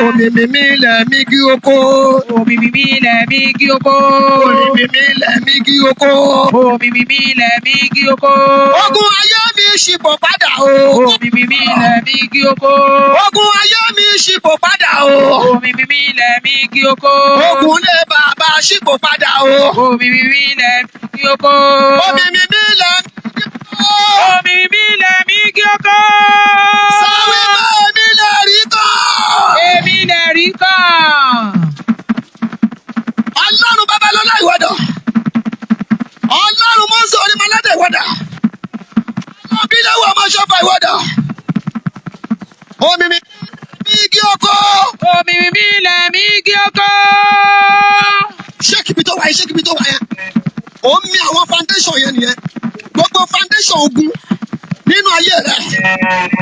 Omi mímí lẹ̀mí kí oko. Omi mímí lẹ̀mí kí oko. Omi mímí lẹ̀mí kí oko. Omi mímí lẹ̀mí kí oko. Ogun ayé mi ṣípò padà o. Omi mímí lẹ̀mí kí oko. Ogun ayé mi ṣípò padà o. Omi mímí lẹ̀mí kí oko. Ogun lé bàbá ṣípò padà o. Omi mímí lẹ̀mí kí oko. Omi mímí lẹ̀mí kí oko. Omi mímí lẹ̀mí kí oko. Sáwí bá èmi lè rí kàn. Èmi lè rí kàn. Ọlọ́run Babalọ́lá ìwọ́dọ̀. Ọlọ́run Mọ́sẹ̀ Orímọládé ìwọ́dọ̀. Ọlọ́run Bílẹ̀wọ̀ ọmọ Ṣọ́fà ìwọ́dọ̀. Omi mímí kí oko. Omi mímí lẹ̀mí kí oko. Ṣéèkì bí tó wáyé, ṣéèkì bí tó wáyé. Ó ń mi àwọn foundation yẹn nìyẹn. Gbogbo foundation ogun nínú ayé rẹ̀.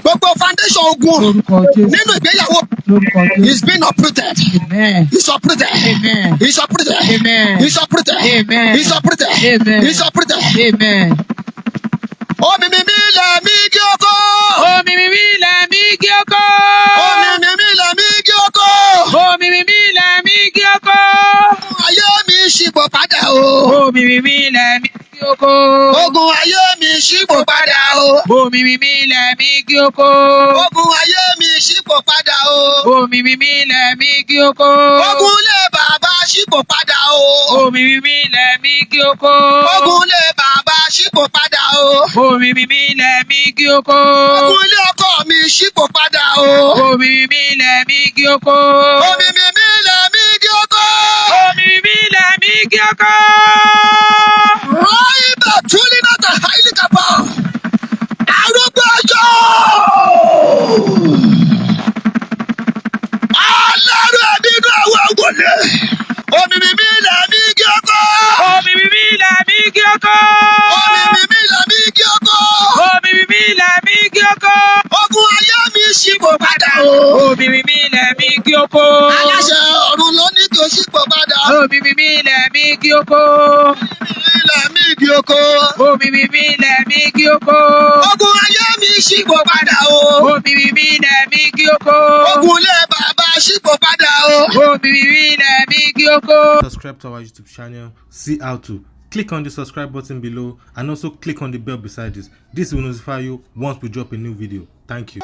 Gbogbo foundation ogun Lórúkọ Jésù. nínú ìgbéyàwó. Lórúkọ Jésù. It's been uprooted. Amen. It's uprooted. Amen. It's uprooted. Amen. It's uprooted. Amen. It's uprooted. Amen. It's uprooted. Amen. Omi mímí lẹ̀mí kí oko. Omi mímí lẹ̀mí kí oko. Omi mímí lẹ̀mí kí oko. Omi mímí lẹ̀mí kí oko. Ayé mi ṣípò padà o. Omi mímí lẹ̀mí kí oko. Ogun ayé mi ṣípò padà o. Omi mímí lẹ̀mí kí oko. Ogun ayé mi ṣípò padà o. Omi mímí lẹ̀mí kí oko. Ogun lé bàbá ṣípò padà o. Omi mímí lẹ̀mí kí oko. Ogun lé bàbá ṣípò padà o. Omi mímí lẹ̀mí kí oko. Ogun lé ọkọ mi ṣípò padà o. Omi mímí lẹ̀mí kí oko. Omi mímí lẹ̀mí kí oko. Omi mímí lẹ̀mí kí oko. Ráìbà túlí náà tà háìlì kàpá. Arúgbó ọjọ́. Ọlọ́run ẹ̀mí inú àwọn wòlé. Omi mímí lẹ̀mí kí oko. Omi mímí lẹ̀mí kí oko. Omi mímí lẹ̀mí kí oko. Omi mímí lẹ̀mí kí oko. Ogun ayé mi ṣípò padà o. Omi mímí lẹ̀mí kí oko. Aláṣẹ ọ̀run ló ní kí o ṣípò padà. Omi mímí lẹ̀mí kí oko. Lẹ̀mí kí oko. Omi mímí lẹ̀mí kí oko. Ogun ayé mi ṣípò padà o. Omi mímí lẹ̀mí kí oko. Ogun lé bàbá ṣípò padà o. Omi mímí lẹ̀mí kí oko. Subscribe to our YouTube channel, see how to. Click on the subscribe button below and also click on the bell beside this. This will notify you once we drop a new video. Thank you.